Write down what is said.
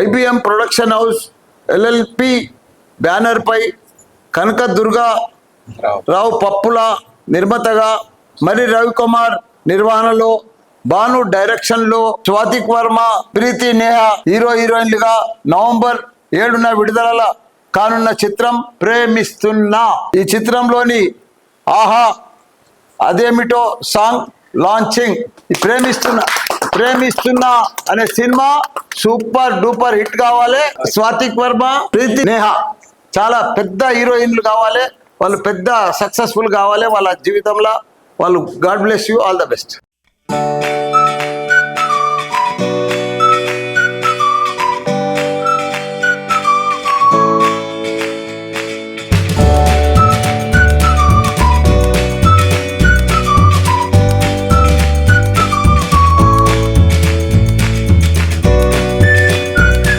IBM production house LLP banner పై కనక దుర్గా రావు పప్పుల నిర్మాతగా, మరి రవికుమార్ నిర్వహణలో, భాను డైరెక్షన్లో, స్వాతిక్ వర్మ, ప్రీతి నేహా హీరోయిన్లుగా నవంబర్ 7న విడుదల కానున్న చిత్రం ప్రేమిస్తున్నా. ఈ చిత్రంలోని ఆహా అదేమిటో సాంగ్ లాంచింగ్. ఈ ప్రేమిస్తున్నా అనే సినిమా సూపర్ డూపర్ హిట్ కావాలి. స్వాతిక్ వర్మ, ప్రీతి నేహా చాలా పెద్ద హీరోయిన్లు కావాలి. వాళ్ళు పెద్ద సక్సెస్ఫుల్ కావాలి వాళ్ళ జీవితంలో. వాళ్ళు God bless you, all the best.